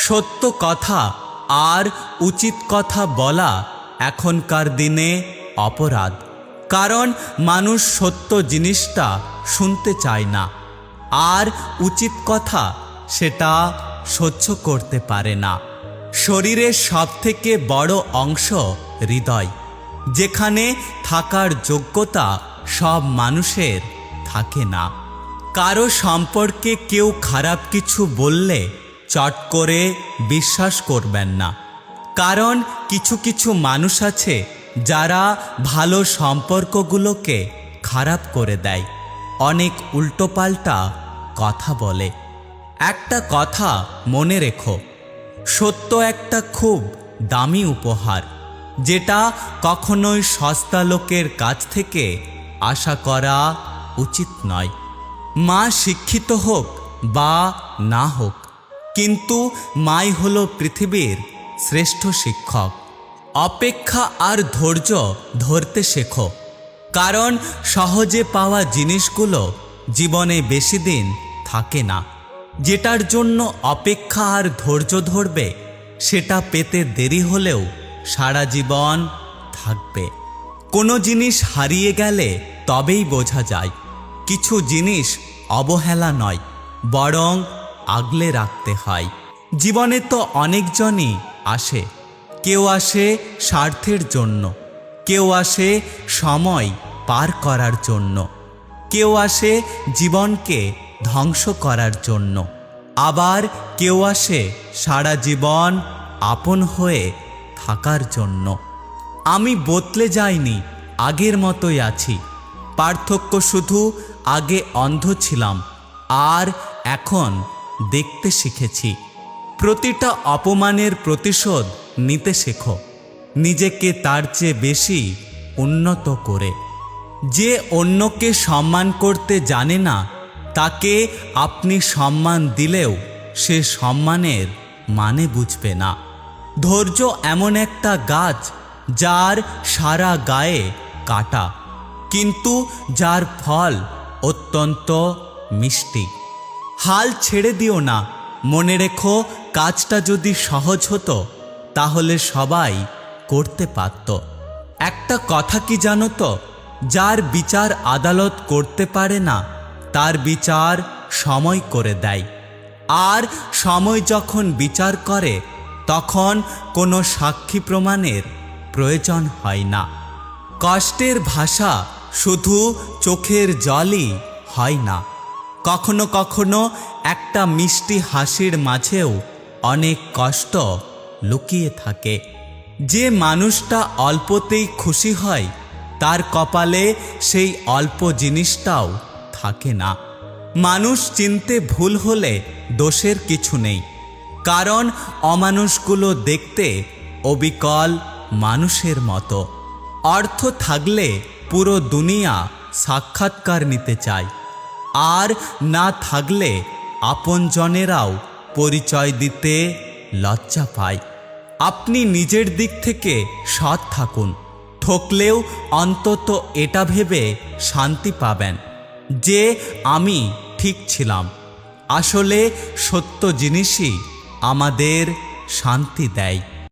সত্য কথা আর উচিত কথা বলা এখনকার দিনে অপরাধ। কারণ মানুষ সত্য জিনিসটা শুনতে চায় না, আর উচিত কথা সেটা সহ্য করতে পারে না। শরীরের সবথেকে বড় অংশ হৃদয়, যেখানে থাকার যোগ্যতা সব মানুষের থাকে না। কারো সম্পর্কে কেউ খারাপ কিছু বললে চট করে বিশ্বাস করবেন না, কারণ কিছু কিছু মানুষ আছে যারা ভালো সম্পর্কগুলোকে খারাপ করে দেয়, অনেক উল্টোপাল্টা কথা বলে। একটা কথা মনে রেখো, সত্য একটা খুব দামি উপহার, যেটা কখনোই সস্তা লোকের কাছ থেকে আশা করা উচিত নয়। মা শিক্ষিত হোক বা না হোক, কিন্তু মাই হলো পৃথিবীর শ্রেষ্ঠ শিক্ষক। অপেক্ষা আর ধৈর্য ধরতে শেখো, কারণ সহজে পাওয়া জিনিসগুলো জীবনে বেশি দিন থাকে না। যেটার জন্য অপেক্ষা আর ধৈর্য ধরবে, সেটা পেতে দেরি হলেও সারা জীবন থাকবে। কোনো জিনিস হারিয়ে গেলে তবেই বোঝা যায় কিছু জিনিস অবহেলা নয়, বরং আগলে রাখতে হয়। জীবনে তো অনেকজনই আসে, কেউ আসে স্বার্থের জন্য, কেউ আসে সময় পার করার জন্য, কেউ আসে জীবনকে ধ্বংস করার জন্য, আবার কেউ আসে সারা জীবন আপন হয়ে থাকার জন্য। আমি বদলে যাইনি, আগের মতোই আছি। পার্থক্য শুধু আগে অন্ধ ছিলাম, আর এখন দেখতে শিখেছি। প্রতিটা অপমানের প্রতিশোধ নিতে শেখো, নিজেকে তার চেয়ে বেশি উন্নত করে। যে অন্যকে সম্মান করতে জানে না, তাকে আপনি সম্মান দিলেও সে সম্মানের মানে বুঝবে না। ধৈর্য এমন একটা গাছ যার সারা গায়ে কাটা, কিন্তু যার ফল অত্যন্ত মিষ্টি। হাল ছেড়ে দিও না, মনে রেখো কাজটা যদি সহজ হতো তাহলে সবাই করতে পারত। একটা কথা কি জানো তো, যার বিচার আদালত করতে পারে না, তার বিচার সময় করে দেয়। আর সময় যখন বিচার করে, তখন কোনো সাক্ষী প্রমাণের প্রয়োজন হয় না। কষ্টের ভাষা শুধু চোখের জলই হয় না, কখনো কখনো একটা মিষ্টি হাসির মাঝেও অনেক কষ্ট লুকিয়ে থাকে। যে মানুষটা অল্পতেই খুশি হয়, তার কপালে সেই অল্প জিনিসটাও থাকে না। মানুষ চিনতে ভুল হলে দোষের কিছু নেই, কারণ অমানুষগুলো দেখতে অবিকল মানুষের মতো। অর্থ থাকলে পুরো দুনিয়া সাক্ষাৎকার নিতে চায়, আর না থাকলে আপনজনেরাও পরিচয় দিতে লজ্জা পায়। আপনি নিজের দিক থেকে সৎ থাকুন, ঠকলেও অন্তত এটা ভেবে শান্তি পাবেন যে আমি ঠিক ছিলাম। আসলে সত্য জিনিসই আমাদের শান্তি দেয়।